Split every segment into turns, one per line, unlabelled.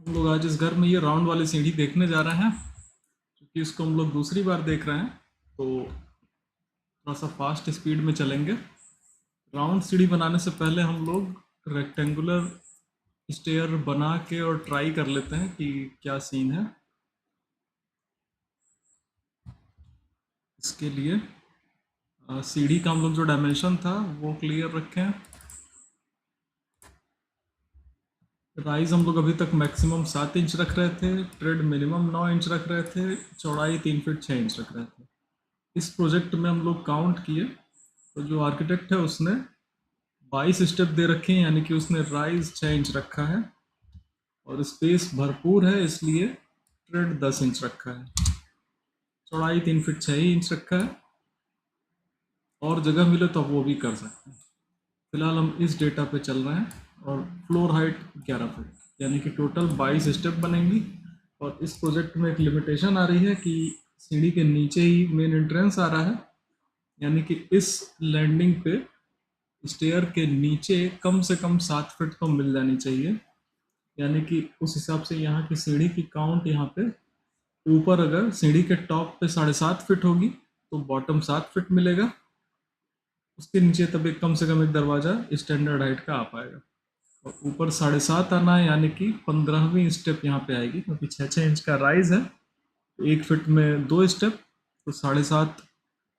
हम लोग आज इस घर में ये राउंड वाली सीढ़ी देखने जा रहे हैं, क्योंकि इसको हम लोग दूसरी बार देख रहे हैं, तो थोड़ा सा फास्ट स्पीड में चलेंगे। राउंड सीढ़ी बनाने से पहले हम लोग रेक्टेंगुलर स्टेयर बना के और ट्राई कर लेते हैं कि क्या सीन है। इसके लिए सीढ़ी का हम लोग जो डायमेंशन था वो क्लियर रखें। राइज हम लोग अभी तक मैक्सिमम 7 इंच रख रहे थे, ट्रेड मिनिमम 9 इंच रख रहे थे, चौड़ाई 3 फीट 6 इंच रख रहे थे। इस प्रोजेक्ट में हम लोग काउंट किए तो जो आर्किटेक्ट है उसने 22 स्टेप दे रखे हैं, यानी कि उसने राइज 6 इंच रखा है और स्पेस भरपूर है, इसलिए ट्रेड 10 इंच रखा है, चौड़ाई 3 फीट 6 इंच रखा है। और जगह मिले तो वो भी कर सकते हैं। फिलहाल हम इस डेटा पे चल रहे हैं और फ्लोर हाइट 11 फीट, यानी कि टोटल 22 स्टेप बनेंगी। और इस प्रोजेक्ट में एक लिमिटेशन आ रही है कि सीढ़ी के नीचे ही मेन एंट्रेंस आ रहा है, यानी कि इस लैंडिंग पे स्टेयर के नीचे कम से कम 7 फीट तो मिल जानी चाहिए, यानी कि उस हिसाब से यहाँ की सीढ़ी की काउंट यहाँ पे ऊपर अगर सीढ़ी के टॉप पे 7.5 फीट होगी तो बॉटम 7 फीट मिलेगा। उसके नीचे तब एक कम से कम एक दरवाजा स्टैंडर्ड हाइट का आ पाएगा। और ऊपर 7.5 आना है, यानी कि 15वीं स्टेप यहाँ पे आएगी, क्योंकि 6 इंच का राइज है तो 1 फीट में 2 स्टेप, तो 7.5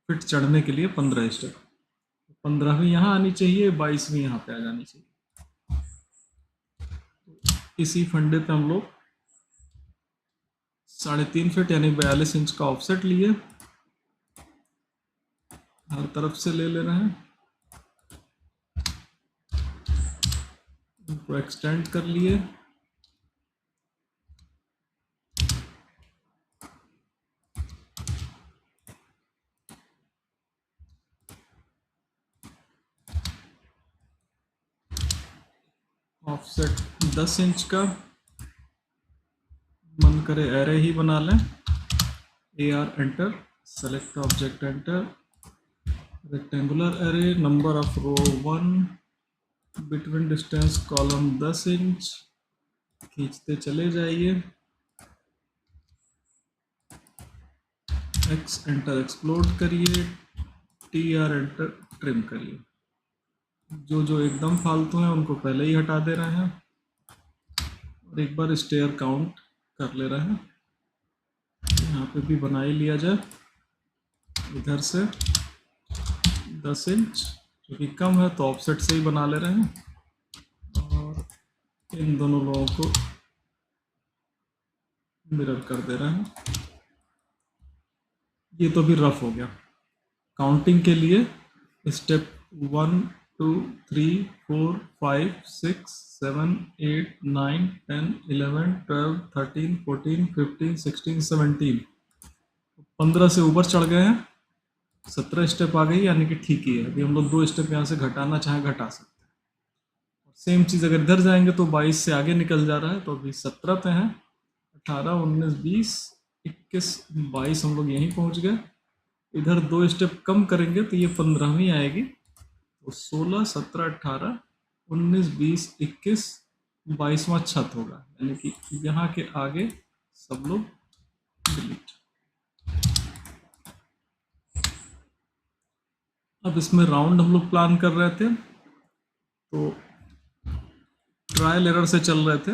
फीट चढ़ने के लिए 15 स्टेप। 15वीं यहाँ आनी चाहिए, 22वीं यहाँ पे आ जानी चाहिए। इसी फंडे पे हम लोग 3.5 फीट यानी 42 इंच का ऑफसेट लिए, हर तरफ से ले रहे हैं, इनको एक्सटेंड कर लिए। ऑफसेट 10 इंच का, मन करे एरे ही बना लें। AR enter, select object enter, rectangular array, number of row 1, between distance column 10 inch, खींचते चले जाइए। X एंटर एक्सप्लोड करिए, TR एंटर ट्रिम करिए। जो जो एकदम फालतू हैं उनको पहले ही हटा दे रहे हैं और एक बार स्टेयर काउंट कर ले रहे हैं। यहाँ पे भी बना ही लिया जाए, इधर से 10 इंच, क्योंकि कम है तो ऑफसेट से ही बना ले रहे हैं। और इन दोनों लोगों को मिरर कर दे रहे हैं। ये तो भी रफ हो गया। काउंटिंग के लिए स्टेप 1 2 3 4 5 6 7 8 9 10 11 12 13 14 15 16 17, 15 से ऊपर चढ़ गए हैं, 17 स्टेप आ गई, यानी कि ठीक ही है। अभी हम लोग 2 स्टेप यहाँ से घटाना चाहे घटा सकते हैं। सेम चीज़ अगर इधर जाएंगे तो 22 से आगे निकल जा रहा है, तो अभी 17 पे हैं। 18 19 20 21 22 हम लोग यहीं पहुँच गए। इधर 2 स्टेप कम करेंगे तो ये 15वीं आएगी, तो 16 17 18 19 20 21 22वां छत होगा, यानी कि यहाँ के आगे सब लोग डिलीट। अब इसमें राउंड हम लोग प्लान कर रहे थे, तो ट्रायल एरर से चल रहे थे।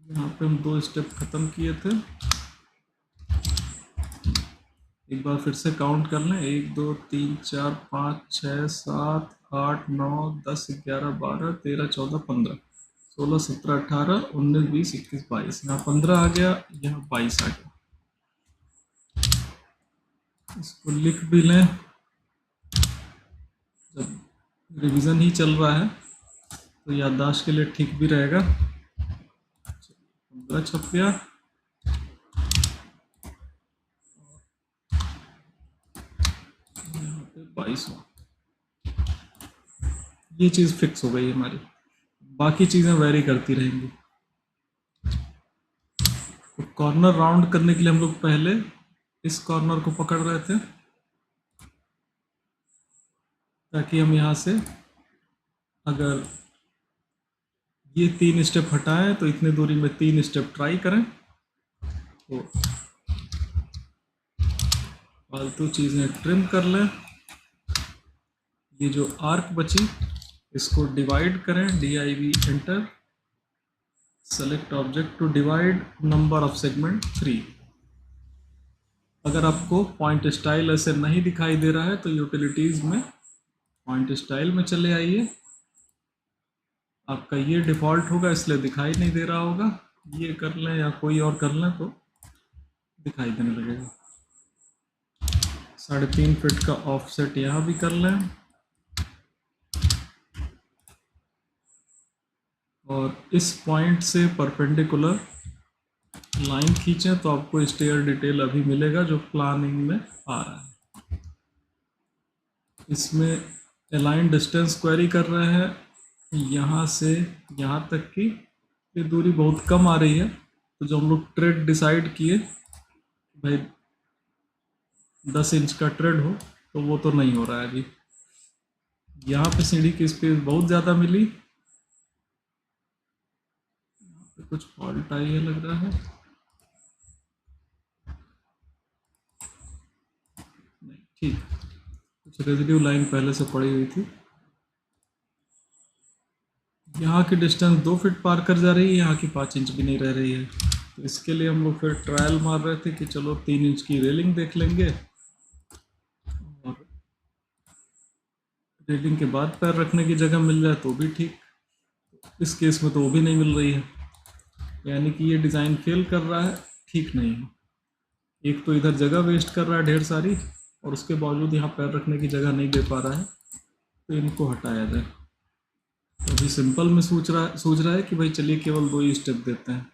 यहाँ पे हम 2 स्टेप खत्म किए थे। एक बार फिर से काउंट कर लें, 1 2 3 4 5 6 7 8 9 10 11 12 13 14 15 16 17 18 19 20 21 22, यहाँ 15 आ गया, यहाँ 22 आ गया। इसको लिख भी लें, जब रिवीजन ही चल रहा है तो याददाश्त के लिए ठीक भी रहेगा। 15 छप गया, यहाँ पे 22। ये चीज़ फिक्स हो गई हमारी, बाकी चीज़ें वेरी करती रहेंगी। तो कॉर्नर राउंड करने के लिए हम लोग पहले इस कॉर्नर को पकड़ रहे थे, ताकि हम यहाँ से अगर ये 3 स्टेप हटाएं तो इतनी दूरी में 3 स्टेप ट्राई करें, तो फालतू चीज़ें ट्रिम कर लें। ये जो आर्क बची इसको डिवाइड करें, DIV enter, select object to divide number of segment 3। अगर आपको पॉइंट स्टाइल ऐसे नहीं दिखाई दे रहा है तो यूटिलिटीज़ में पॉइंट स्टाइल में चले आइए। आपका ये डिफ़ॉल्ट होगा इसलिए दिखाई नहीं दे रहा होगा, ये कर लें या कोई और कर लें तो दिखाई देने लगेगा। 3.5 फीट का ऑफसेट यहाँ भी कर लें, और इस पॉइंट से परपेंडिकुलर लाइन खींचें तो आपको स्टेयर डिटेल अभी मिलेगा जो प्लानिंग में आ रहा है। इसमें अलाइन डिस्टेंस क्वेरी कर रहे हैं, यहाँ से यहाँ तक की ये दूरी बहुत कम आ रही है, तो जो हम लोग ट्रेड डिसाइड किए भाई 10 इंच का ट्रेड हो, तो वो तो नहीं हो रहा है अभी। यहाँ पे सीढ़ी की स्पेस बहुत ज़्यादा मिली, कुछ फॉल्ट आई है लग रहा है, नहीं ठीक, कुछ रेजिड्यू लाइन पहले से पड़ी हुई थी। यहाँ की डिस्टेंस 2 फीट पार कर जा रही है, यहाँ की 5 इंच भी नहीं रह रही है, तो इसके लिए हम लोग फिर ट्रायल मार रहे थे कि चलो 3 इंच की रेलिंग देख लेंगे, और रेलिंग के बाद पैर रखने की जगह मिल जाए तो भी ठीक। इस केस में तो वो भी नहीं मिल रही है, यानी कि ये डिज़ाइन फेल कर रहा है, ठीक नहीं है। एक तो इधर जगह वेस्ट कर रहा है ढेर सारी, और उसके बावजूद यहाँ पैर रखने की जगह नहीं दे पा रहा है, तो इनको हटाया जाए। तो अभी सिंपल में सोच रहा है कि भाई चलिए केवल 2 ही स्टेप देते हैं।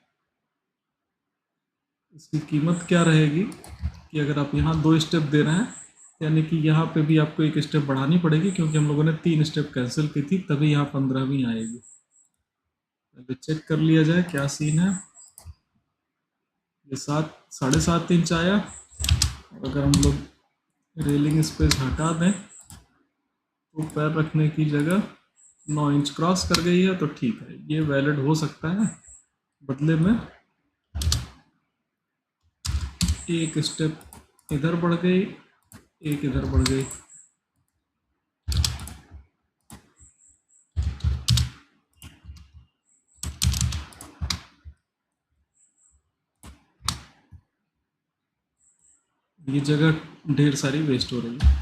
इसकी कीमत क्या रहेगी कि अगर आप यहाँ 2 स्टेप दे रहे हैं, यानी कि यहाँ पे भी आपको 1 स्टेप बढ़ानी पड़ेगी, क्योंकि हम लोगों ने 3 स्टेप कैंसिल की थी, तभी यहाँ 15वीं आएगी। अभी चेक कर लिया जाए क्या सीन है। ये 7.5 इंच आया, और अगर हम लोग रेलिंग स्पेस हटा दें तो पैर रखने की जगह 9 इंच क्रॉस कर गई है, तो ठीक है, ये वैलिड हो सकता है। बदले में एक स्टेप इधर बढ़ गई, एक इधर बढ़ गई, ये जगह ढेर सारी वेस्ट हो रही है।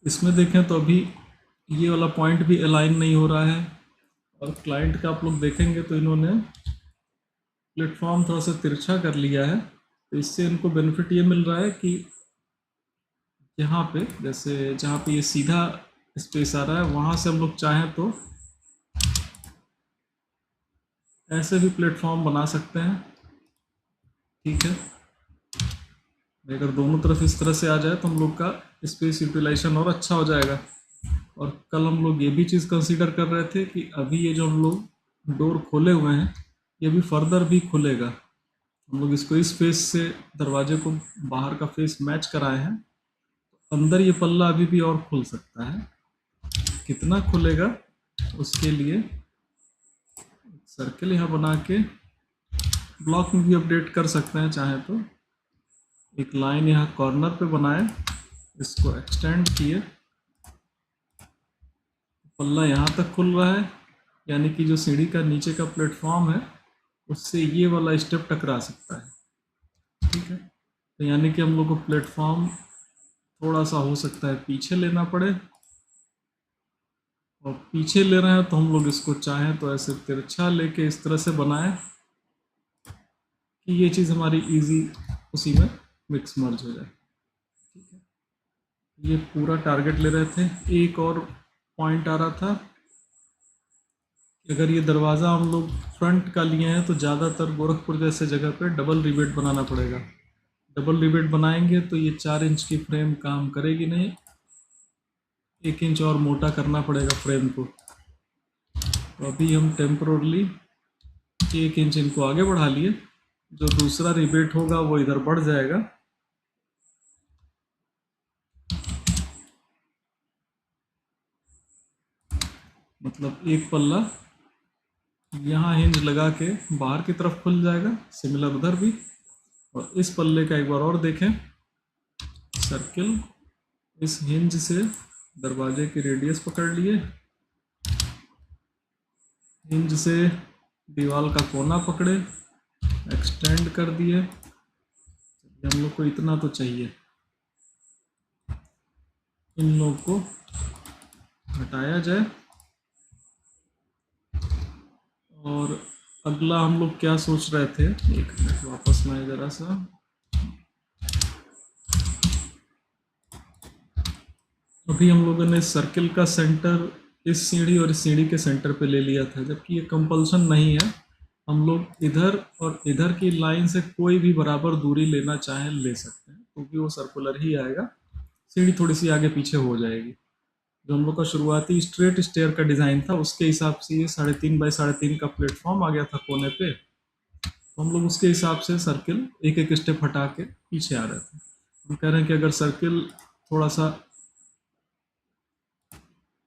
इसमें देखें तो अभी ये वाला पॉइंट भी अलाइन नहीं हो रहा है, और क्लाइंट का आप लोग देखेंगे तो इन्होंने प्लेटफॉर्म थोड़ा सा तिरछा कर लिया है, तो इससे इनको बेनिफिट ये मिल रहा है कि यहाँ पे जैसे जहाँ पे ये सीधा स्पेस आ रहा है, वहाँ से हम लोग चाहें तो ऐसे भी प्लेटफॉर्म बना सकते हैं, ठीक है। अगर दोनों तरफ इस तरह से आ जाए तो हम लोग का स्पेस यूटिलाइजेशन और अच्छा हो जाएगा। और कल हम लोग ये भी चीज़ कंसीडर कर रहे थे कि अभी ये जो हम लोग डोर खोले हुए हैं, ये भी फर्दर भी खुलेगा। हम लोग इसको इस फेस से दरवाजे को बाहर का फेस मैच कराए हैं, अंदर ये पल्ला अभी भी और खुल सकता है। कितना खुलेगा उसके लिए सर्कल यहाँ बना के ब्लॉक में भी अपडेट कर सकते हैं चाहे तो। एक लाइन यहाँ कॉर्नर पे बनाए, इसको एक्सटेंड किए, पल्ला यहाँ तक खुल रहा है, यानी कि जो सीढ़ी का नीचे का प्लेटफॉर्म है उससे ये वाला स्टेप टकरा सकता है, ठीक है। तो यानी कि हम लोग को प्लेटफॉर्म थोड़ा सा हो सकता है पीछे लेना पड़े, और पीछे ले रहे हैं तो हम लोग इसको चाहें तो ऐसे तिरछा लेके इस तरह से बनाएं कि ये चीज़ हमारी इजी उसी में मिक्स मर्ज हो जाए, ठीक है। ये पूरा टारगेट ले रहे थे। एक और पॉइंट आ रहा था कि अगर ये दरवाज़ा हम लोग फ्रंट का लिए हैं तो ज़्यादातर गोरखपुर जैसे जगह पे डबल रिवेट बनाना पड़ेगा। डबल रिवेट बनाएंगे तो ये 4 इंच की फ्रेम काम करेगी नहीं, 1 इंच और मोटा करना पड़ेगा फ्रेम को। तो अभी हम टेम्परली 1 इंच इनको आगे बढ़ा लिए, जो दूसरा रिवेट होगा वो इधर बढ़ जाएगा। मतलब एक पल्ला यहाँ हिंज लगा के बाहर की तरफ खुल जाएगा, सिमिलर उधर भी। और इस पल्ले का एक बार और देखें, सर्किल, इस हिंज से दरवाजे की रेडियस पकड़ लिए, हिंज से दीवार का कोना पकड़े, एक्सटेंड कर दिए। हम लोग को इतना तो चाहिए, इन लोग को हटाया जाए। और अगला हम लोग क्या सोच रहे थे, एक मिनट वापस में जरा सा, अभी हम लोगों ने सर्किल का सेंटर इस सीढ़ी और इस सीढ़ी के सेंटर पे ले लिया था, जबकि ये कंपल्सन नहीं है। हम लोग इधर और इधर की लाइन से कोई भी बराबर दूरी लेना चाहें ले सकते हैं, क्योंकि वो सर्कुलर ही आएगा। सीढ़ी थोड़ी सी आगे पीछे हो जाएगी। जो हम लोग का शुरुआती स्ट्रेट स्टेयर का डिज़ाइन था, उसके हिसाब से ये 3.5 बाई 3.5 का प्लेटफॉर्म आ गया था कोने पे। तो हम लोग उसके हिसाब से सर्किल एक एक स्टेप हटा के पीछे आ रहे थे। हम कह रहे हैं कि अगर सर्किल थोड़ा सा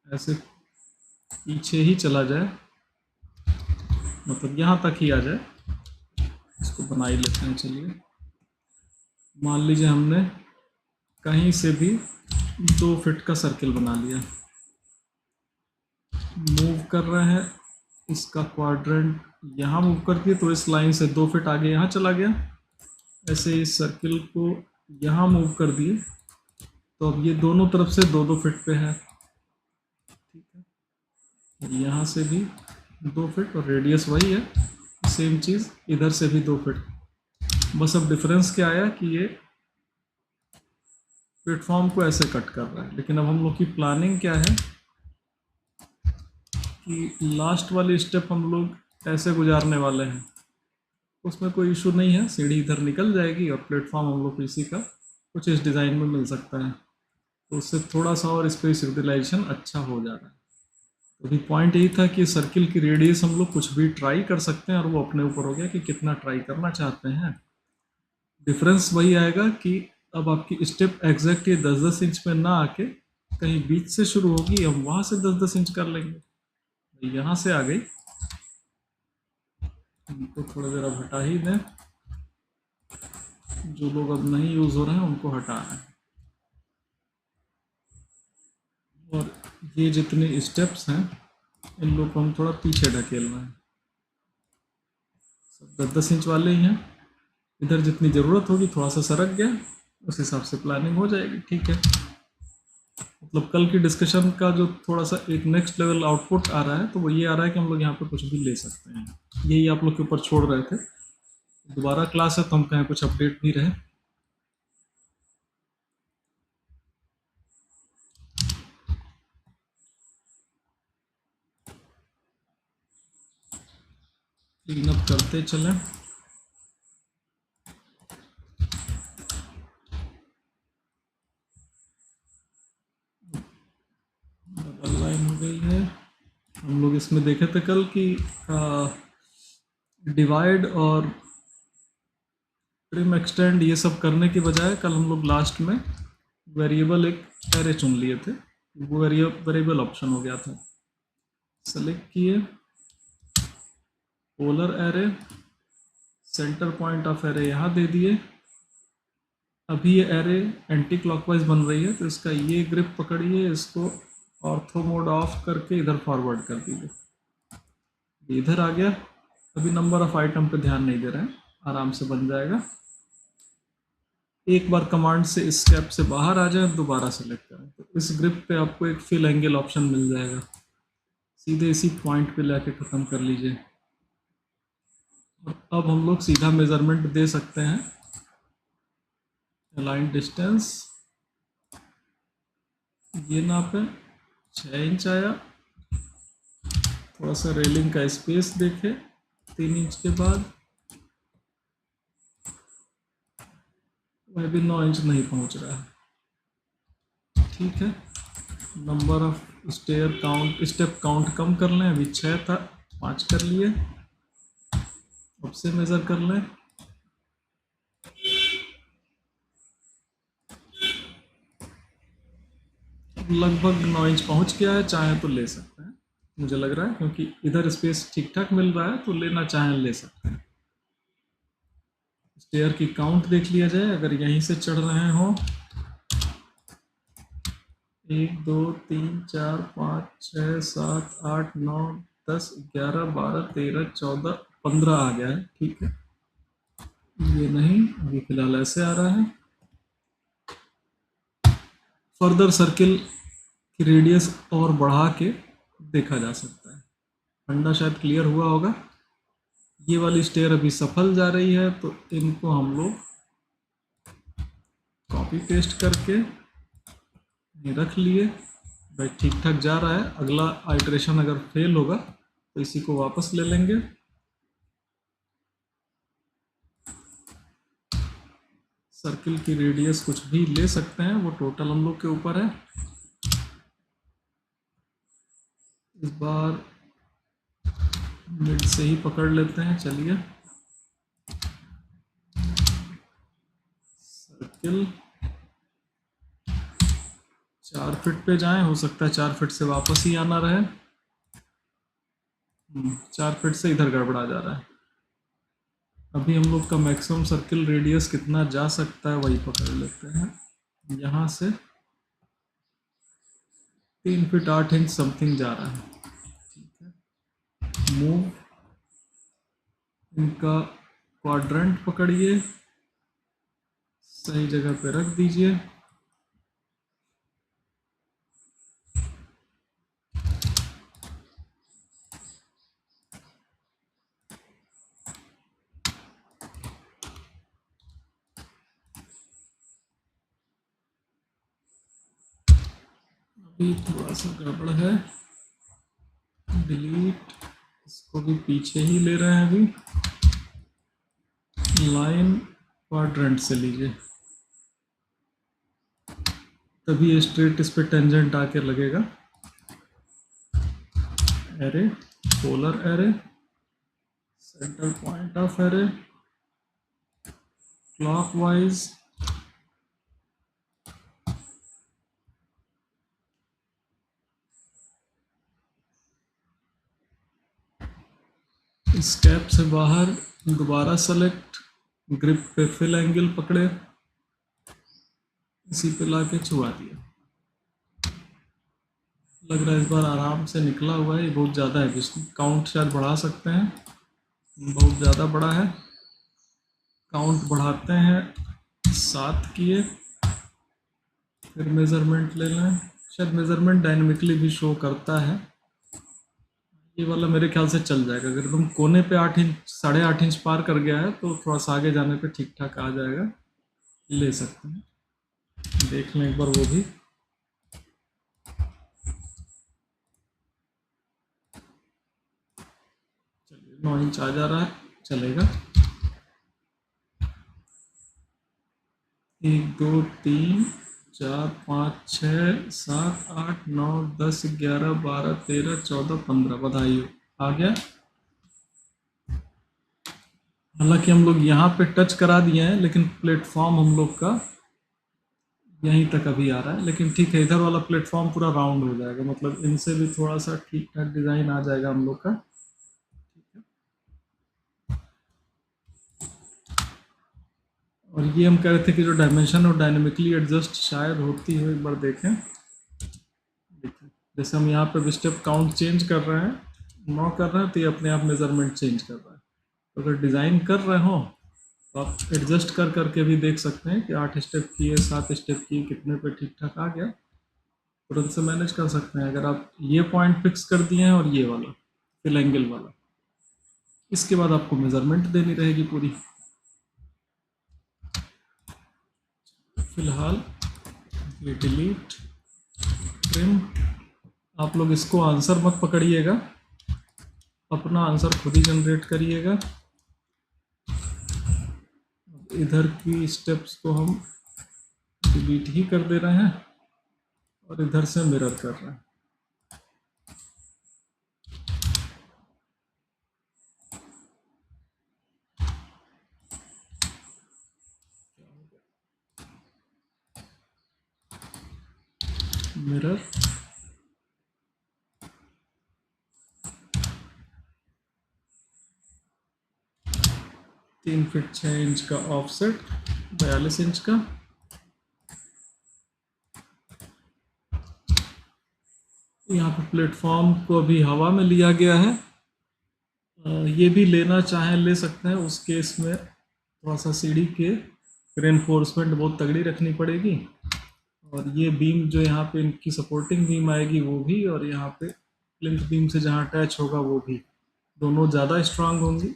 ऐसे पीछे ही चला जाए, मतलब यहाँ तक ही आ जाए, इसको बना ही लेते हैं। चलिए, मान लीजिए हमने कहीं से भी 2 फीट का सर्किल बना लिया, मूव कर रहे हैं, इसका क्वाड्रेंट यहाँ मूव कर दिए तो इस लाइन से 2 फीट आगे यहाँ चला गया। ऐसे इस सर्किल को यहाँ मूव कर दिए तो अब ये दोनों तरफ से 2-2 फीट पे है, ठीक है। यहाँ से भी 2 फीट और रेडियस वही है, सेम चीज़ इधर से भी 2 फीट। बस अब डिफरेंस क्या आया कि ये प्लेटफॉर्म को ऐसे कट कर रहा है। लेकिन अब हम लोग की प्लानिंग क्या है कि लास्ट वाली स्टेप हम लोग ऐसे गुजारने वाले हैं, उसमें कोई इशू नहीं है, सीढ़ी इधर निकल जाएगी और प्लेटफॉर्म हम लोग को इसी का कुछ इस डिज़ाइन में मिल सकता है। तो उससे थोड़ा सा और स्पेस यूटिलाइजेशन अच्छा हो जा रहा है। तो अभी पॉइंट यही था कि सर्किल की रेडियस हम लोग कुछ भी ट्राई कर सकते हैं और वो अपने ऊपर हो गया कि कितना ट्राई करना चाहते हैं। डिफरेंस वही आएगा कि अब आपकी स्टेप एग्जैक्ट ये 10-10 इंच में ना आके कहीं बीच से शुरू होगी, हम वहाँ से 10-10 इंच कर लेंगे। यहाँ से आ गई, इनको थोड़ा देर अब हटा ही दें, जो लोग अब नहीं यूज़ हो रहे हैं उनको हटाना है। और ये जितने स्टेप्स हैं इन लोग को हम थोड़ा पीछे ढकेल रहे हैं, सब 10-10 इंच वाले ही हैं। इधर जितनी ज़रूरत होगी थोड़ा सा सरक गया, उस हिसाब से प्लानिंग हो जाएगी, ठीक है। मतलब कल की डिस्कशन का जो थोड़ा सा एक नेक्स्ट लेवल आउटपुट आ रहा है, तो वो ये आ रहा है कि हम लोग यहाँ पे कुछ भी ले सकते हैं। यही आप लोग के ऊपर छोड़ रहे थे, दोबारा क्लास है तो हम कहें कुछ अपडेट भी रहे। क्लीन अप करते चलें। डबल लाइन हो गई है। हम लोग इसमें देखे थे कल कि डिवाइड और ट्रिम एक्सटेंड ये सब करने की बजाय कल हम लोग लास्ट में वेरिएबल एक एरे चुन लिए थे, वो वेरिएबल ऑप्शन हो गया था। सेलेक्ट किए polar array, centre point of array यहाँ दे दिए। अभी ये एरे एंटी क्लॉकवाइज बन रही है तो इसका ये ग्रिप पकड़िए, इसको ऑर्थो मोड ऑफ करके इधर फॉरवर्ड कर दीजिए, इधर आ गया। अभी नंबर ऑफ आइटम पे ध्यान नहीं दे रहे हैं, आराम से बन जाएगा। एक बार कमांड से इस स्टेप से बाहर आ जाए, दोबारा सेलेक्ट करें तो इस ग्रिप पे आपको एक फिल एंगल ऑप्शन मिल जाएगा, सीधे इसी पॉइंट पे लाके ख़त्म कर लीजिए। अब हम लोग सीधा मेजरमेंट दे सकते हैं। अलाइन डिस्टेंस ये नापे 6 इंच आया, थोड़ा सा रेलिंग का स्पेस देखे 3 इंच के बाद, वह भी 9 इंच नहीं पहुंच रहा है, ठीक है। नंबर ऑफ स्टेप काउंट कम कर लें, अभी 6 था 5 कर लिए। अब से मेज़र कर लें, लगभग 9 इंच पहुंच गया है, चाहे तो ले सकते हैं। मुझे लग रहा है, क्योंकि इधर स्पेस ठीक ठाक मिल रहा है तो लेना चाहें ले सकते हैं। स्टेयर की काउंट देख लिया जाए, अगर यहीं से चढ़ रहे हो 1 2 3 4 5 6 7 8 9 10 11 12 13 14 15 आ गया है, ठीक है। ये नहीं, अभी फिलहाल ऐसे आ रहा है। फर्दर सर्किल की रेडियस और बढ़ा के देखा जा सकता है। फंडा शायद क्लियर हुआ होगा। ये वाली स्टेयर अभी सफल जा रही है, तो इनको हम लोग कॉपी पेस्ट करके रख लिए। भाई ठीक ठाक जा रहा है, अगला आइटरेशन अगर फेल होगा तो इसी को वापस ले लेंगे। सर्किल की रेडियस कुछ भी ले सकते हैं, वो टोटल हम लोग के ऊपर है। इस बार मिड से ही पकड़ लेते हैं, चलिए। सर्किल 4 फीट पे जाएं, हो सकता है 4 फीट से वापस ही आना रहे। 4 फीट से इधर गड़बड़ा जा रहा है। अभी हम लोग का मैक्सिमम सर्किल रेडियस कितना जा सकता है वही पकड़ लेते हैं। यहाँ से 3 फीट 8 इंच समथिंग जा रहा है, ठीक है। मूव इनका क्वाड्रेंट पकड़िए, सही जगह पे रख दीजिए। अभी थोड़ा सा गड़बड़ है, डिलीट, इसको भी पीछे ही ले रहे हैं। अभी लाइन क्वाड्रेंट से लीजिए, तभी ये स्ट्रेट इस पे टेंजेंट आके लगेगा। Array, polar array, centre point of array, clockwise, step से बाहर, दोबारा सेलेक्ट, ग्रिप पे फिल एंगल पकड़े, इसी पे लाके छुआ दिया। लग रहा है इस बार आराम से निकला हुआ है। ये बहुत ज़्यादा है, इसको काउंट शायद बढ़ा सकते हैं, बहुत ज़्यादा बड़ा है। काउंट बढ़ाते हैं, 7 किए, फिर मेज़रमेंट ले लें। शायद मेज़रमेंट डायनेमिकली भी शो करता है। ये वाला मेरे ख्याल से चल जाएगा। अगर तुम कोने पे 8 इंच 8.5 इंच पार कर गया है तो थोड़ा सा आगे जाने पे ठीक ठाक आ जाएगा, ले सकते हैं। देख लें एक बार वो भी। चलिए 9 इंच आ जा रहा है, चलेगा। 1 2 3 4 5 6 7 8 9 10 11 12 13 14 15, बधाई हो, आ गया। हालांकि हम लोग यहाँ पे टच करा दिए हैं, लेकिन प्लेटफॉर्म हम लोग का यहीं तक अभी आ रहा है। लेकिन ठीक है, इधर वाला प्लेटफॉर्म पूरा राउंड हो जाएगा, मतलब इनसे भी थोड़ा सा ठीक ठाक डिज़ाइन आ जाएगा हम लोग का। और ये हम कह रहे थे कि जो डायमेंशन और डायनेमिकली एडजस्ट शायद होती है, एक बार देखें। देखिए, जैसे हम यहाँ पे स्टेप काउंट चेंज कर रहे हैं, 9 कर रहे हैं, तो ये अपने आप मेजरमेंट चेंज कर रहा है। तो अगर डिज़ाइन कर रहे हो तो आप एडजस्ट कर करके भी देख सकते हैं कि 8 स्टेप किए, 7 स्टेप किए, कितने पे ठीक ठाक आ गया, तुरंत से मैनेज कर सकते हैं। अगर आप ये पॉइंट फिक्स कर दिए हैं और ये वाला फिल एंगल वाला, इसके बाद आपको मेजरमेंट देनी रहेगी पूरी। फिलहाल ये डिलीट, ट्रिम, आप लोग इसको आंसर मत पकड़िएगा, अपना आंसर खुद ही जनरेट करिएगा। इधर की स्टेप्स को हम डिलीट ही कर दे रहे हैं और इधर से मिरर कर रहे हैं। मिरर, 3 फीट 6 इंच का ऑफसेट, 42 इंच का। यहाँ पे प्लेटफॉर्म को अभी हवा में लिया गया है। ये भी लेना चाहें ले सकते हैं, उस केस में थोड़ा सा सीढ़ी के रेनफोर्समेंट बहुत तगड़ी रखनी पड़ेगी। और ये बीम जो यहाँ पे इनकी सपोर्टिंग बीम आएगी वो भी, और यहाँ पे प्लिंथ बीम से जहाँ अटैच होगा वो भी, दोनों ज़्यादा स्ट्रांग होंगी।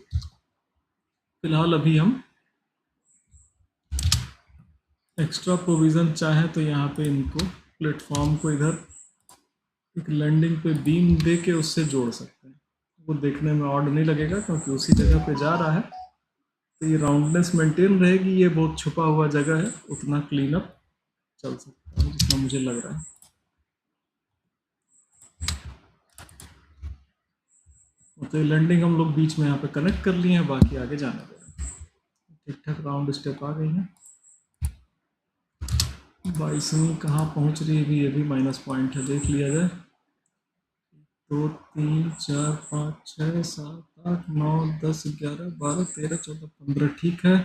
फिलहाल अभी हम एक्स्ट्रा प्रोविज़न चाहें तो यहाँ पे इनको प्लेटफॉर्म को इधर एक लैंडिंग पे बीम दे के उससे जोड़ सकते हैं। वो देखने में ऑड नहीं लगेगा क्योंकि उसी जगह पे जा रहा है, तो ये राउंडनेस मेंटेन रहेगी। ये बहुत छुपा हुआ जगह है, उतना क्लीन अप चल सकता है जितना मुझे लग रहा है। तो ये लैंडिंग हम लोग बीच में यहाँ पे कनेक्ट कर लिए हैं, बाकी आगे जाने दे रहे हैं। ठीक ठाक राउंड स्टेप आ गई है। 22वीं कहाँ पहुँच रही है भी, ये भी माइनस पॉइंट है, देख लिया जाए। 2 3 4 5 6 7 8 9 10 11 12 13 14 15 ठीक है।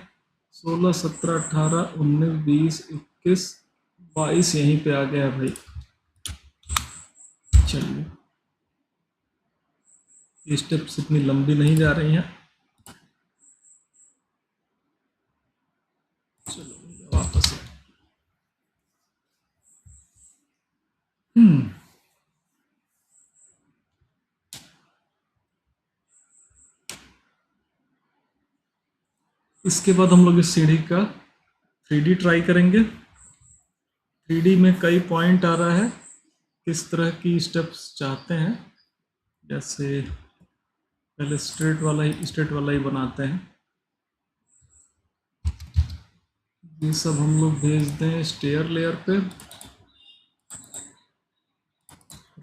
16 17 18 19 20 21 22 यहीं पे आ गया भाई। चलिए, ये स्टेप्स इतनी लंबी नहीं जा रही हैं। चलो वापस इसके बाद हम लोग इस सीढ़ी का 3D ट्राई करेंगे। 3D में कई पॉइंट आ रहा है, किस तरह की स्टेप्स चाहते हैं। जैसे पहले स्ट्रेट वाला ही बनाते हैं। ये सब हम लोग भेज दें स्टेयर लेयर पे।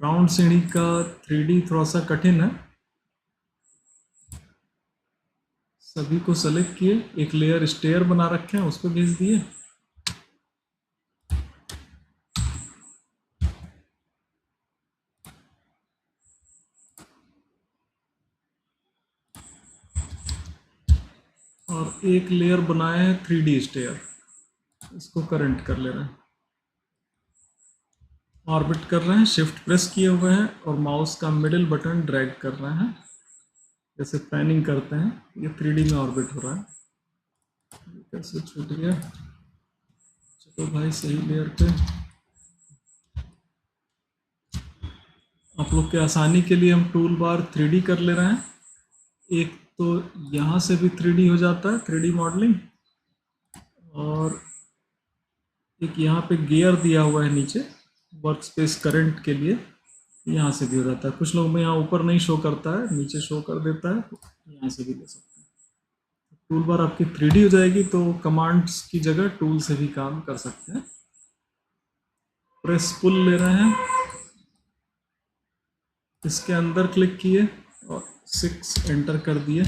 राउंड सीढ़ी का 3D थोड़ा सा कठिन है। सभी को सेलेक्ट किए, एक लेयर स्टेयर बना रखे हैं, उस पर भेज दिए। और एक लेयर बनाए हैं 3D स्टेयर, इसको करंट कर ले रहे हैं। ऑर्बिट कर रहे हैं, शिफ्ट प्रेस किए हुए हैं और माउस का मिडिल बटन ड्रैग कर रहे हैं, जैसे पैनिंग करते हैं। ये 3D में ऑर्बिट हो रहा है। कैसे छूट गया? चलो भाई, सही लेयर पे। आप लोग के आसानी के लिए हम टूल बार 3D कर ले रहे हैं। एक तो यहाँ से भी 3D हो जाता है, 3D मॉडलिंग, और एक यहाँ पे गियर दिया हुआ है नीचे वर्क स्पेस करंट के लिए, यहाँ से भी हो जाता है। कुछ लोग में यहाँ ऊपर नहीं शो करता है, नीचे शो कर देता है, तो यहाँ से भी ले सकते हैं। टूल बार आपकी 3D हो जाएगी तो कमांड्स की जगह टूल से भी काम कर सकते हैं। प्रेस पुल ले रहे हैं, इसके अंदर क्लिक किए और 6 एंटर कर दिए।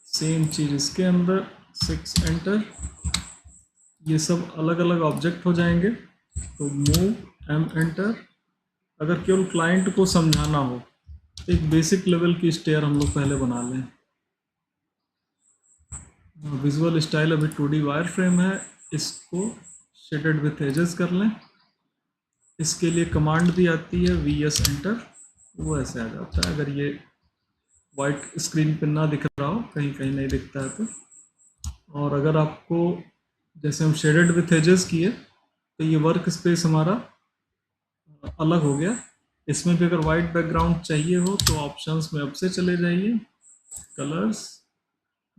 सेम चीज इसके अंदर 6 एंटर। ये सब अलग अलग ऑब्जेक्ट हो जाएंगे, तो मूव एम एंटर। अगर केवल क्लाइंट को समझाना हो, एक बेसिक लेवल की स्टेयर हम लोग पहले बना लें। विजुअल स्टाइल अभी 2D वायर फ्रेम है, इसको शेडेड विथ एजेस कर लें। इसके लिए कमांड भी आती है VS एंटर, वो ऐसे आ जाता है। अगर ये वाइट स्क्रीन पे ना दिख रहा हो, कहीं कहीं नहीं दिखता है तो। और अगर आपको, जैसे हम शेडेड विथ एजेस किए, तो ये वर्क स्पेस हमारा अलग हो गया। इसमें भी अगर वाइट बैकग्राउंड चाहिए हो तो ऑप्शंस में अब से चले जाइए, कलर्स।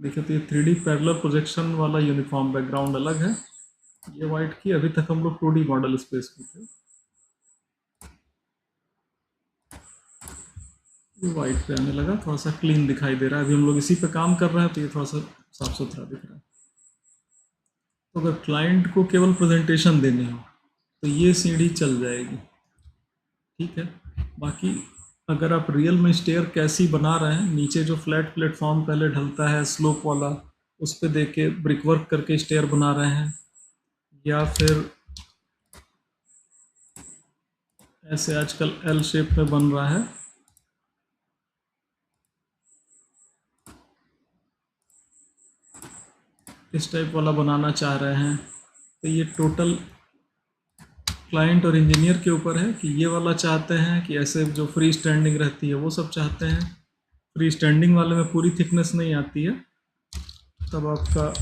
देखिए तो ये 3D पैरेलल प्रोजेक्शन वाला यूनिफॉर्म बैकग्राउंड अलग है, ये वाइट की। अभी तक हम लोग 2D मॉडल स्पेस में थे, ये वाइट पे आने लगा, थोड़ा सा क्लीन दिखाई दे रहा है। अभी हम लोग इसी पे काम कर रहे हैं तो ये थोड़ा सा साफ सुथरा दिख रहा है। तो अगर क्लाइंट को केवल प्रेजेंटेशन देनी हो तो ये सीढ़ी चल जाएगी, ठीक है। बाकी अगर आप रियल में स्टेयर कैसी बना रहे हैं, नीचे जो फ्लैट प्लेटफॉर्म पहले ढलता है स्लोप वाला, उस पर देख के ब्रिक वर्क करके स्टेयर बना रहे हैं, या फिर ऐसे आजकल एल शेप में बन रहा है, इस टाइप वाला बनाना चाह रहे हैं तो ये टोटल क्लाइंट और इंजीनियर के ऊपर है कि ये वाला चाहते हैं कि ऐसे जो फ्री स्टैंडिंग रहती है वो सब चाहते हैं। फ्री स्टैंडिंग वाले में पूरी थिकनेस नहीं आती है, तब आपका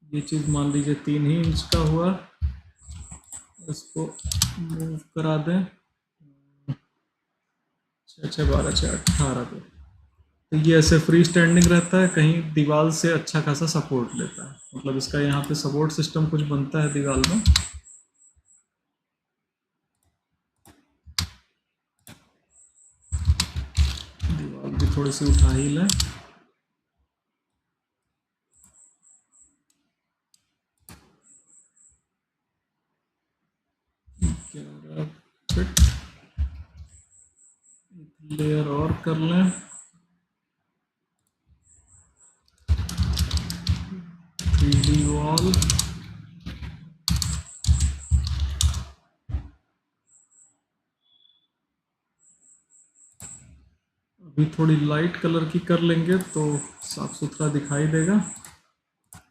ये चीज़ मान लीजिए 3 ही इंच का हुआ, इसको मूव करा दें 6 6 12 6 18 पे। तो ये ऐसे फ्री स्टैंडिंग रहता है, कहीं दीवार से अच्छा खासा सपोर्ट लेता है, मतलब इसका यहाँ पे सपोर्ट सिस्टम कुछ बनता है दीवार में। दीवार भी थोड़ी सी उठा ही लें। फिट लेयर और कर लें, 3D वॉल। अभी थोड़ी लाइट कलर की कर लेंगे तो साफ सुथरा दिखाई देगा।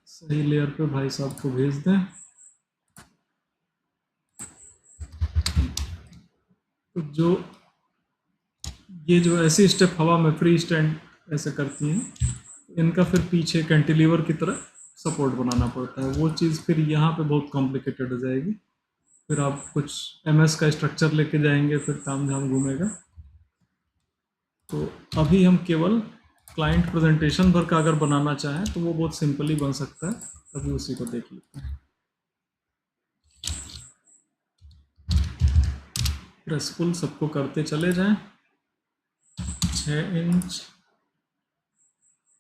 सही लेयर पे भाई साहब को भेज दें। तो ये जो ऐसी स्टेप हवा में फ्री स्टैंड ऐसे करती हैं, इनका फिर पीछे कैंटिलीवर की तरह सपोर्ट बनाना पड़ता है। वो चीज़ फिर यहाँ पे बहुत कॉम्प्लिकेटेड हो जाएगी, फिर आप कुछ MS का स्ट्रक्चर लेके जाएंगे, फिर ताम झाम घूमेगा। तो अभी हम केवल क्लाइंट प्रेजेंटेशन भर का अगर बनाना चाहें तो वो बहुत सिंपली बन सकता है, अभी उसी को देख लेते हैं। प्रेस पुल सबको करते चले जाएं। 6 इंच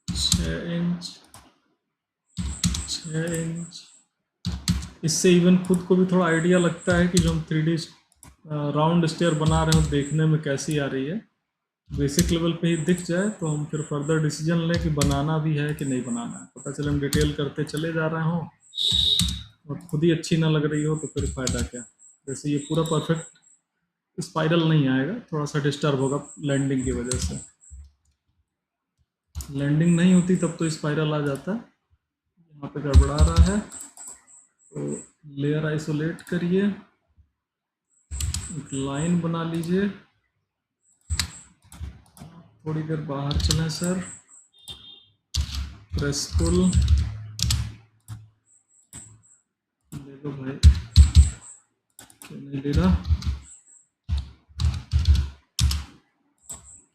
6 इंच 6 इंच। इससे इवन खुद को भी थोड़ा आइडिया लगता है कि जो हम 3D राउंड स्टेयर बना रहे हो देखने में कैसी आ रही है। बेसिक लेवल पे ही दिख जाए तो हम फिर फर्दर डिसीजन लें कि बनाना भी है कि नहीं बनाना है। पता चले हम डिटेल करते चले जा रहे हों और खुद ही अच्छी ना लग रही हो तो फिर फ़ायदा क्या। जैसे ये पूरा परफेक्ट स्पाइरल नहीं आएगा, थोड़ा सा डिस्टर्ब होगा लैंडिंग की वजह से। लैंडिंग नहीं होती तब तो स्पाइरल आ जाता है। यहाँ पे गड़बड़ा रहा है तो लेयर आइसोलेट करिए, एक लाइन बना लीजिए। थोड़ी देर बाहर चलें सर। प्रेस पुल ले लो भाई, क्यों नहीं ले रहा।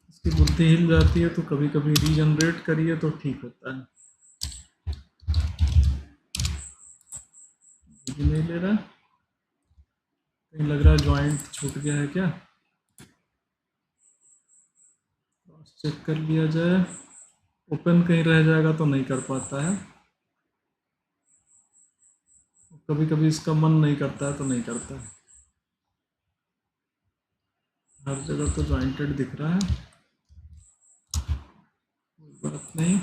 इसकी बुद्धि हिल जाती है तो कभी कभी रीजनरेट करिए तो ठीक होता है। ये नहीं ले रहा, कहीं लग रहा है जॉइंट छूट गया है क्या। क्रॉस चेक कर लिया जाए। ओपन कहीं रह जाएगा तो नहीं कर पाता है, कभी कभी इसका मन नहीं करता है तो नहीं करता है। हर जगह तो जॉइंटेड दिख रहा है, कोई बात नहीं।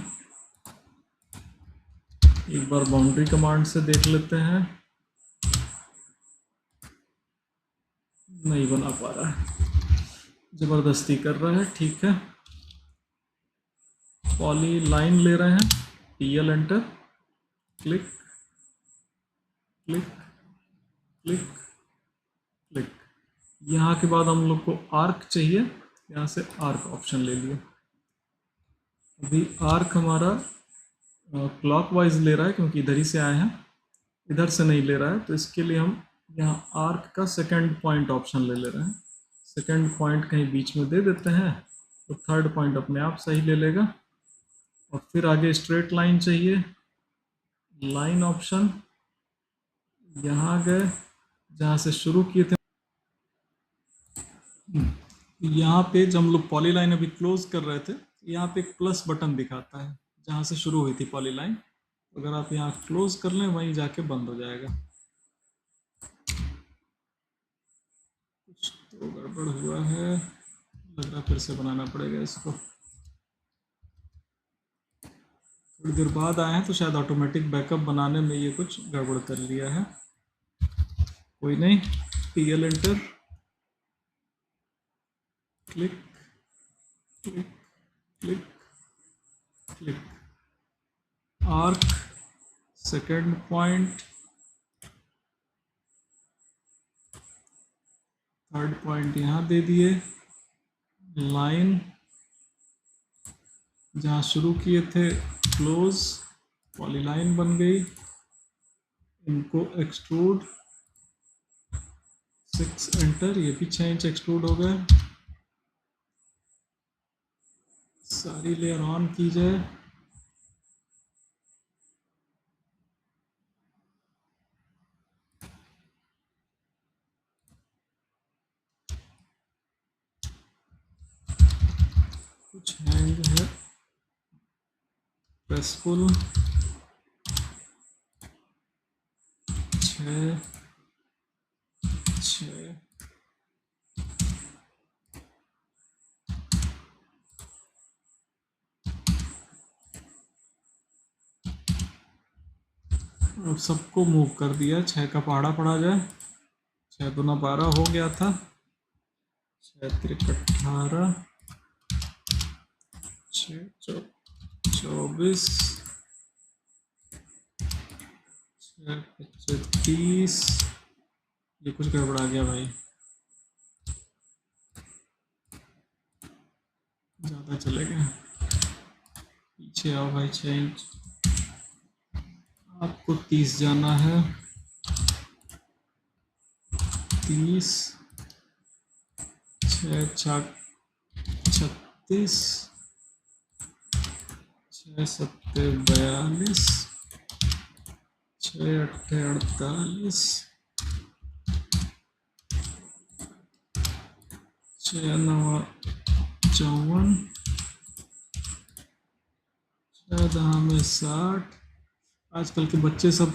एक बार बाउंड्री कमांड से देख लेते हैं। नहीं बना पा रहा है, जबरदस्ती कर रहा है, ठीक है। पॉली लाइन ले रहे हैं, TL enter, click click click click. यहाँ के बाद हम लोग को आर्क चाहिए, यहाँ से आर्क ऑप्शन ले लिया। अभी आर्क हमारा क्लॉकवाइज ले रहा है क्योंकि इधर ही से आए हैं, इधर से नहीं ले रहा है। तो इसके लिए हम यहाँ आर्क का सेकंड पॉइंट ऑप्शन ले रहे हैं। सेकंड पॉइंट कहीं बीच में दे देते हैं तो थर्ड पॉइंट अपने आप सही ले लेगा। और फिर आगे स्ट्रेट लाइन चाहिए, लाइन ऑप्शन, यहाँ गए जहाँ से शुरू किए थे। यहाँ पे जब हम लोग पॉली लाइन अभी क्लोज कर रहे थे, यहाँ पे एक प्लस बटन दिखाता है जहाँ से शुरू हुई थी पॉली लाइन। अगर आप यहाँ क्लोज कर लें वहीं जाके बंद हो जाएगा। कुछ तो गड़बड़ हुआ है, लग रहा फिर से बनाना पड़ेगा इसको। थोड़ी देर बाद आए हैं तो शायद ऑटोमेटिक बैकअप बनाने में ये कुछ गड़बड़ कर लिया है, कोई नहीं। TL enter, click click click click. Arc, second point, third point यहाँ दे दिए, लाइन जहाँ शुरू किए थे क्लोज, पॉलीलाइन बन गई, इनको एक्सट्रूड 6 एंटर, ये भी 6 इंच एक्सट्रूड हो गए। सारी लेयर ऑन की जाए, कुछ हैंग है, प्रेसफुल 6 6 अब सबको मूव कर दिया, 6 का पहाड़ा पड़ा जाए, 6 दूना 12 हो गया था, 6 त्रिक 18, 6 24, 6 30, ये कुछ गड़बड़ा गया भाई, ज़्यादा चले गए, पीछे आओ भाई, 6 इंच, आपको 30 जाना है, 30, 6 36, 6 7 42, 6 8 48, 6 9 54, 6 10 में 60। आजकल के बच्चे सब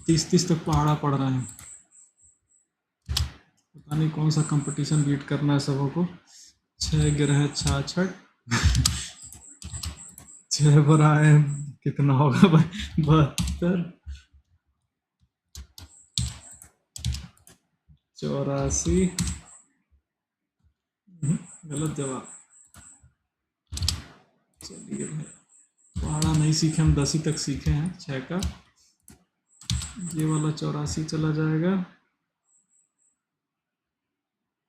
30 तक पहाड़ा पढ़ रहे हैं, पता नहीं कौन सा कंपटीशन बीट करना है सबों को। 6 गिरह 66, 6 बराए कितना होगा भाई, 72, 84, गलत जवाब। चलिए भाई, पहाड़ा नहीं सीखे हम, 10 तक सीखे हैं 6 का, ये वाला 84 चला जाएगा।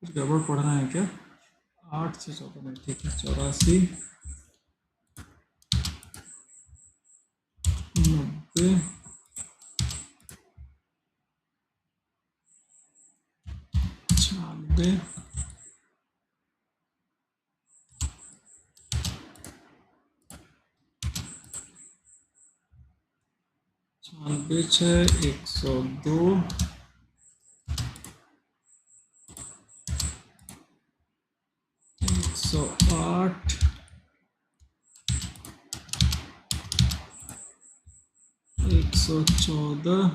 कुछ गड़बड़ पढ़ रहे हैं क्या? 8 से 14 में, ठीक है। 84, 90, 96, 96, 102, 108, 114,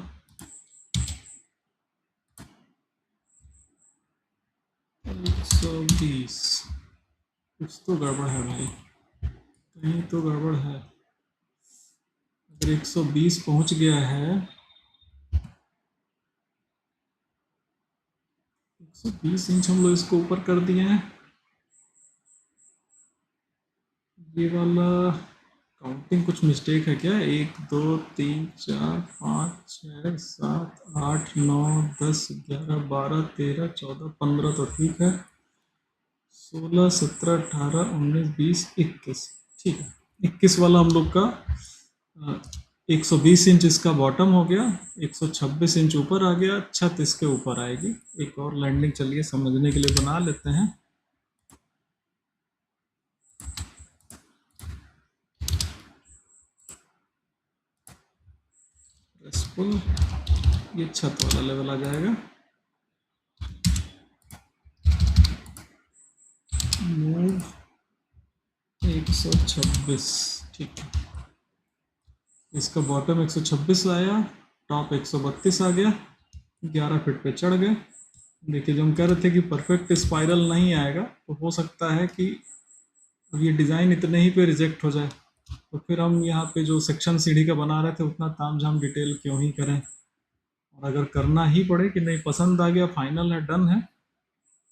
120। कुछ तो गड़बड़ है भाई, कहीं तो गड़बड़ है। अगर 120 पहुंच गया है, 120 इंच हम लोग इसको ऊपर कर दिए हैं। ये वाला काउंटिंग कुछ मिस्टेक है क्या? 1 2 3 4 5 6 7 8 9 10 11 12 13 14 15 तो ठीक है। 16 17 18 19 20 21, ठीक है। 21 वाला हम लोग का 120 इंच इसका बॉटम हो गया, 126 इंच ऊपर आ गया, छत इसके ऊपर आएगी। एक और लैंडिंग चलिए समझने के लिए बना लेते हैं। प्रेसफुल, ये छत वाला लेवल आ जाएगा। मूव 126, ठीक है। इसका बॉटम 126 आया, टॉप 132 आ गया, 11 फीट पे चढ़ गए। देखिए, जो हम कह रहे थे कि परफेक्ट स्पाइरल नहीं आएगा, तो हो सकता है कि अब ये डिज़ाइन इतने ही पे रिजेक्ट हो जाए, तो फिर हम यहाँ पे जो सेक्शन सीढ़ी का बना रहे थे उतना तामझाम डिटेल क्यों ही करें। और अगर करना ही पड़े कि नहीं, पसंद आ गया, फाइनल है, डन है,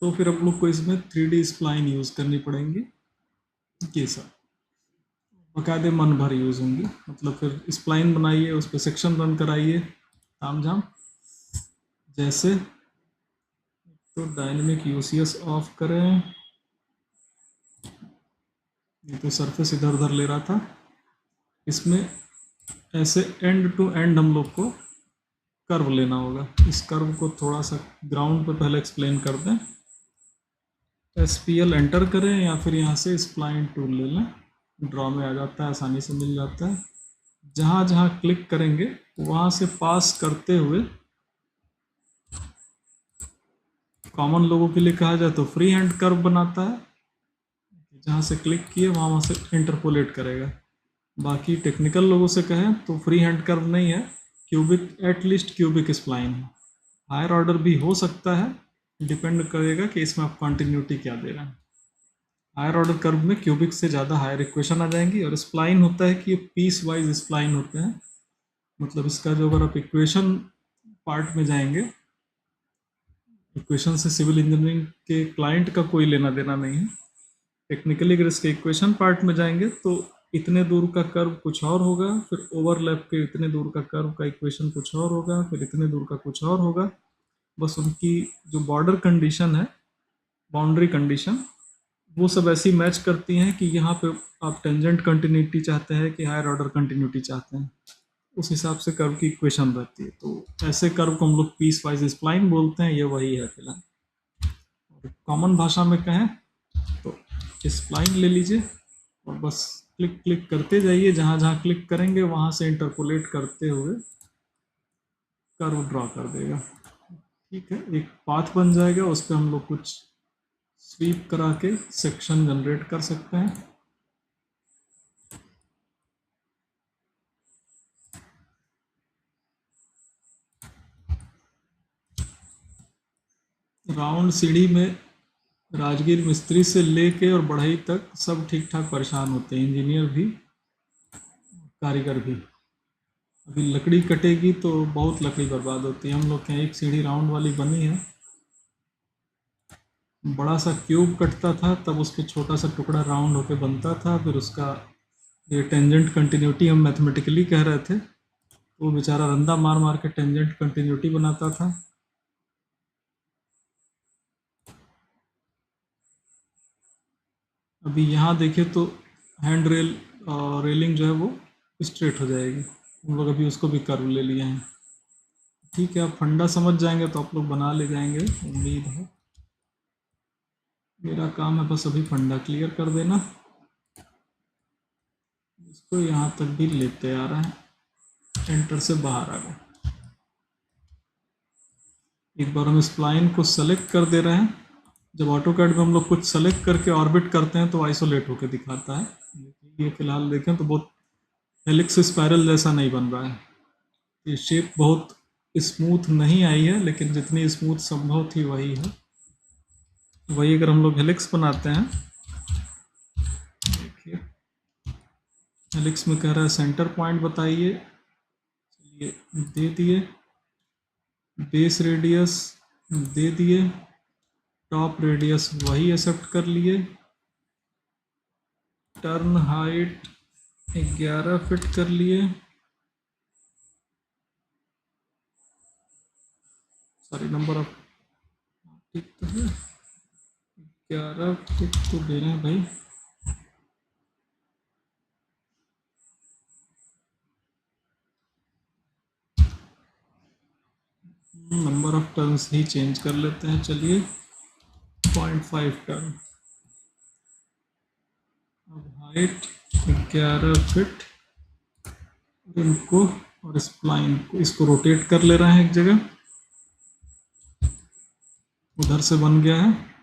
तो फिर हम लोग को इसमें 3D स्प्लाइन यूज़ करनी पड़ेंगी। ये सब बकायदे मन भर यूज़ होंगी। मतलब फिर स्प्लाइन बनाइए, उस पर सेक्शन रन कराइए ताम झाम। जैसे तो डायनेमिक यूसीएस ऑफ करें, ये तो सरफेस इधर उधर ले रहा था। इसमें ऐसे एंड टू एंड हम लोग को कर्व लेना होगा। इस कर्व को थोड़ा सा ग्राउंड पर पहले एक्सप्लेन कर दें। SPL एंटर करें या फिर यहाँ से स्प्लाइन टूल ले लें, ड्रॉ में आ जाता है, आसानी से मिल जाता है। जहाँ जहाँ क्लिक करेंगे वहाँ से पास करते हुए, कॉमन लोगों के लिए कहा जाए तो फ्री हैंड कर्व बनाता है, जहाँ से क्लिक किए वहाँ से इंटरपोलेट करेगा। बाकी टेक्निकल लोगों से कहें तो फ्री हैंड कर्व नहीं है, क्यूबिक, एटलीस्ट क्यूबिक स्प्लाइन है। हायर ऑर्डर भी हो सकता है, डिपेंड करेगा कि इसमें आप कंटिन्यूटी क्या दे रहे हैं। हायर ऑर्डर कर्व में क्यूबिक से ज़्यादा हायर इक्वेशन आ जाएंगी। और स्प्लाइन होता है कि ये पीस वाइज स्प्लाइन होते हैं। मतलब इसका जो, अगर आप इक्वेशन पार्ट में जाएंगे, इक्वेशन से सिविल इंजीनियरिंग के क्लाइंट का कोई लेना देना नहीं है। टेक्निकली अगर इसके इक्वेशन पार्ट में जाएंगे तो इतने दूर का कर्व कुछ और होगा, फिर ओवरलैप के इतने दूर का कर्व का इक्वेशन कुछ और होगा, फिर इतने दूर का कुछ और होगा। बस उनकी जो बॉर्डर कंडीशन है, बाउंड्री कंडीशन, वो सब ऐसी मैच करती हैं कि यहाँ पे आप टेंजेंट कंटिन्यूटी चाहते हैं कि हायर ऑर्डर कंटिन्यूटी चाहते हैं, उस हिसाब से कर्व की इक्वेशन रहती है। तो ऐसे कर्व को हम लोग पीस वाइज स्प्लाइन बोलते हैं, ये वही है फिलहाल। कॉमन भाषा में कहें तो स्प्लाइन ले लीजिए और बस क्लिक क्लिक करते जाइए, जहाँ जहाँ क्लिक करेंगे वहाँ से इंटरपोलेट करते हुए कर्व ड्रॉ कर देगा। ठीक है, एक पाथ बन जाएगा, उस पर हम लोग कुछ स्वीप करा के सेक्शन जनरेट कर सकते हैं। राउंड सीढ़ी में राजगीर मिस्त्री से लेके और बढ़ई तक सब ठीक ठाक परेशान होते हैं, इंजीनियर भी, कारीगर भी। अभी लकड़ी कटेगी तो बहुत लकड़ी बर्बाद होती है। हम लोग के यहाँ एक सीढ़ी राउंड वाली बनी है, बड़ा सा क्यूब कटता था तब उस पर छोटा सा टुकड़ा राउंड होके बनता था। फिर उसका ये टेंजेंट कंटिन्यूटी हम मैथमेटिकली कह रहे थे, तो वो बेचारा रंदा मार मार के टेंजेंट कंटिन्यूटी बनाता था। अभी यहाँ देखिए तो हैंड रेल रेलिंग जो है वो स्ट्रेट हो जाएगी। हम लोग अभी उसको भी कर्व ले लिए हैं। ठीक है, आप फंडा समझ जाएंगे तो आप लोग बना ले जाएंगे, उम्मीद है। मेरा काम है बस अभी फंडा क्लियर कर देना। इसको यहाँ तक भी लेते आ रहा है, एंटर से बाहर आ गए। एक बार हम स्प्लाइन को सेलेक्ट कर दे रहे हैं। जब ऑटोकैड में हम लोग कुछ सेलेक्ट करके ऑर्बिट करते हैं तो आइसोलेट होकर दिखाता है। ये फिलहाल देखें तो बहुत हेलिक्स स्पाइरल जैसा नहीं बन रहा है। ये शेप बहुत स्मूथ नहीं आई है, लेकिन जितनी स्मूथ संभव थी वही है। वही अगर हम लोग हेलिक्स बनाते हैं, देखिए हेलिक्स में कह रहा है सेंटर पॉइंट बताइए, चलिए दे दिए। बेस रेडियस दे दिए, टॉप रेडियस वही एक्सेप्ट कर लिए। टर्न हाइट 11 फिट कर लिए। सॉरी, नंबर ऑफ, ठीक तो है, 11 फिट तो दे रहे हैं भाई। Number of turns he change कर लेते हैं, चलिए 0.5 टर्न। अब हाइट 11 फिट, इनको और स्प्लाइन को, इसको रोटेट कर ले रहे हैं एक जगह, उधर से बन गया है।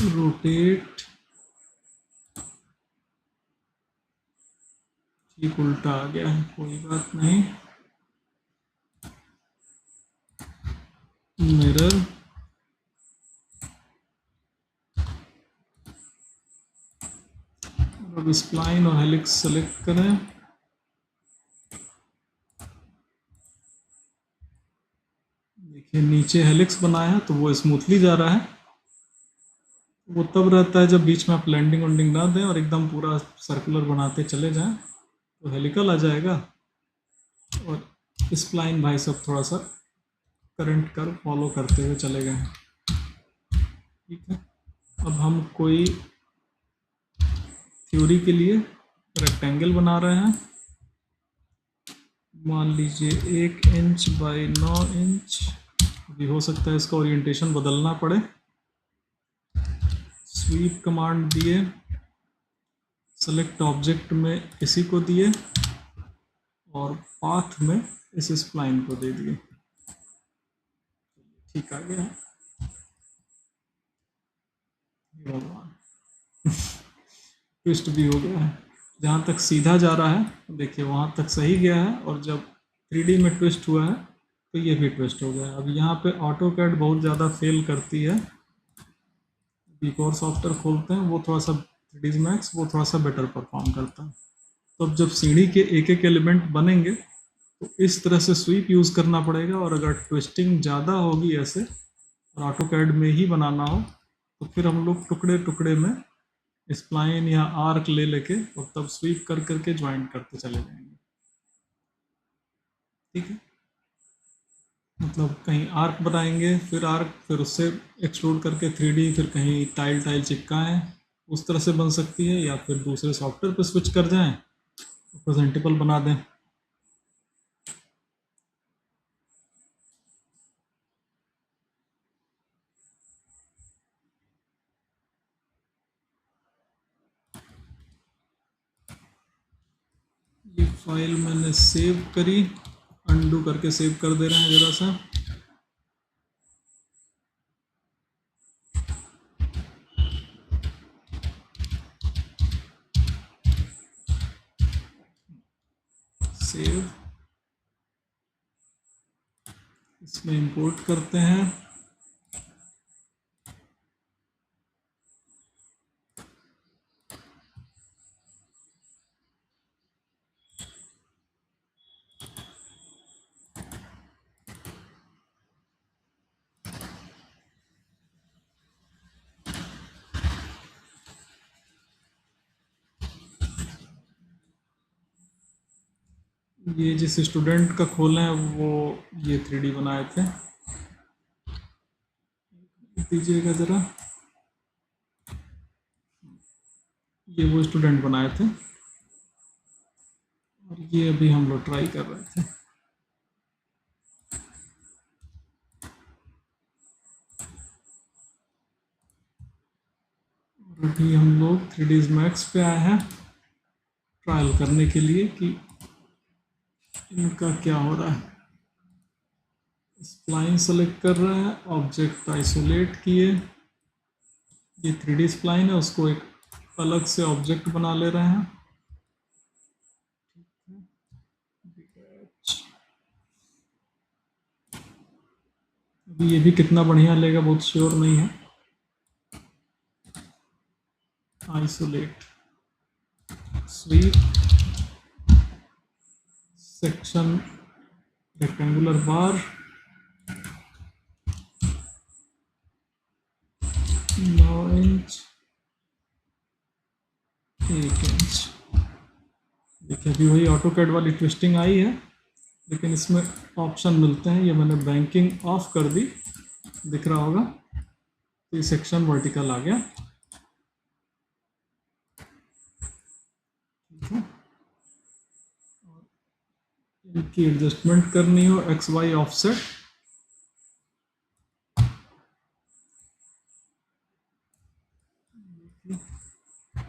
रोटेट, ठीक उल्टा आ गया है, कोई बात नहीं। मिरर, अब स्प्लाइन और हेलिक्स सेलेक्ट करें। देखिए नीचे हेलिक्स बनाया है तो वो स्मूथली जा रहा है। वो तब रहता है जब बीच में आप लैंडिंग वैंडिंग ना दें और एकदम पूरा सर्कुलर बनाते चले जाएं, तो हेलिकल आ जाएगा। और स्प्लाइन भाई सब थोड़ा सा करंट कर फॉलो करते हुए चले गए। ठीक है, अब हम कोई थ्योरी के लिए रेक्टेंगल बना रहे हैं। मान लीजिए 1 इंच बाई 9 इंच। अभी हो सकता है इसका ओरिएंटेशन बदलना पड़े। स्वीप कमांड दिए, सेलेक्ट ऑब्जेक्ट में इसी को दिए और पाथ में इस स्प्लाइन को दे दिए। ठीक आ गया। ट्विस्ट भी हो गया है। जहाँ तक सीधा जा रहा है देखिए वहाँ तक सही गया है, और जब 3D में ट्विस्ट हुआ है तो ये भी ट्विस्ट हो गया है। अब यहाँ पे ऑटो कैड बहुत ज़्यादा फेल करती है। एक और सॉफ्टवेयर खोलते हैं, वो थोड़ा सा 3ds Max वो थोड़ा सा बेटर परफॉर्म करता है। तो अब जब सीढ़ी के एक एक एलिमेंट बनेंगे तो इस तरह से स्वीप यूज़ करना पड़ेगा, और अगर ट्विस्टिंग ज़्यादा होगी ऐसे और ऑटो कैड में ही बनाना हो तो फिर हम लोग टुकड़े टुकड़े में स्प्लाइन या आर्क ले लेके और तब स्वीप कर करके ज्वाइन करते चले जाएंगे। ठीक है, मतलब कहीं आर्क बनाएंगे, फिर आर्क, फिर उससे एक्सट्रूड करके 3D, फिर कहीं टाइल टाइल चिपकाएं, उस तरह से बन सकती है। या फिर दूसरे सॉफ्टवेयर पे स्विच कर जाएं, प्रेजेंटेबल बना दें। ये फाइल मैंने सेव करी, अनडू करके सेव कर दे रहे हैं ज़रा सा। सेव, इसमें इंपोर्ट करते हैं। ये जिस स्टूडेंट का खोले हैं वो ये 3D बनाए थे, दीजिएगा ज़रा। ये वो स्टूडेंट बनाए थे और ये अभी हम लोग ट्राई कर रहे थे। और अभी हम लोग 3ds Max पे आए हैं ट्रायल करने के लिए कि इनका क्या हो रहा है। स्प्लाइन सेलेक्ट कर रहे हैं, ऑब्जेक्ट आइसोलेट किए, ये 3D स्प्लाइन है, उसको एक अलग से ऑब्जेक्ट बना ले रहे हैं। अभी ये भी कितना बढ़िया लेगा बहुत श्योर नहीं है। आइसोलेट, स्वीप, सेक्शन रेक्टेंगुलर बार, 9 इंच, 1 इंच। देखिए अभी वही ऑटो कैड वाली ट्विस्टिंग आई है, लेकिन इसमें ऑप्शन मिलते हैं। ये मैंने बैंकिंग ऑफ कर दी, दिख रहा होगा, तो ये सेक्शन वर्टिकल आ गया। ठीक है, इनकी एडजस्टमेंट करनी हो एक्स वाई ऑफसेट,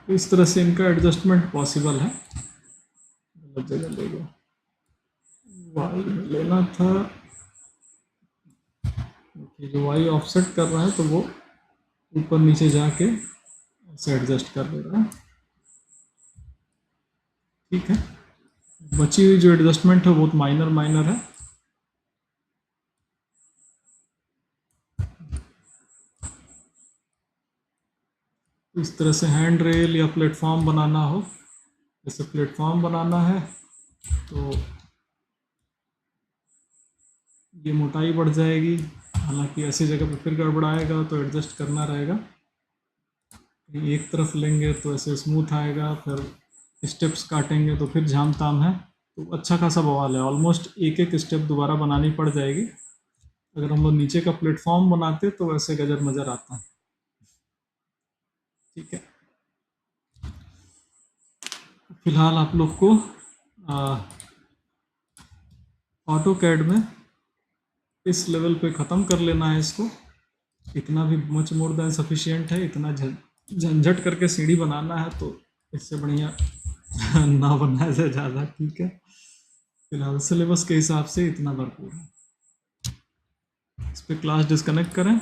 इस तरह से इनका एडजस्टमेंट पॉसिबल है। अलग जगह ले गया, वाई में लेना था। जो वाई ऑफसेट कर रहा है तो वो ऊपर नीचे जाके ऐसे एडजस्ट कर ले रहा है। ठीक है, बची हुई जो एडजस्टमेंट है बहुत माइनर माइनर है। इस तरह से हैंड रेल या प्लेटफॉर्म बनाना हो, जैसे प्लेटफॉर्म बनाना है तो ये मोटाई बढ़ जाएगी, हालांकि ऐसी जगह पे फिर गड़बड़ाएगा तो एडजस्ट करना रहेगा। एक तरफ लेंगे तो ऐसे स्मूथ आएगा, फिर स्टेप्स काटेंगे तो फिर झाम ताम है। तो अच्छा खासा बवाल है, ऑलमोस्ट एक एक स्टेप दोबारा बनानी पड़ जाएगी। अगर हम लोग नीचे का प्लेटफॉर्म बनाते तो वैसे गजर मजर आता है। ठीक है, फिलहाल आप लोग को ऑटो कैड में इस लेवल पे ख़त्म कर लेना है इसको। इतना भी मच मोर देन सफिशियंट है, इतना झंझट करके सीढ़ी बनाना है तो इससे बढ़िया ना बनाया जाए ज़्यादा। ठीक है, फिलहाल सिलेबस के हिसाब से इतना भरपूर है। इस पर क्लास डिस्कनेक्ट करें।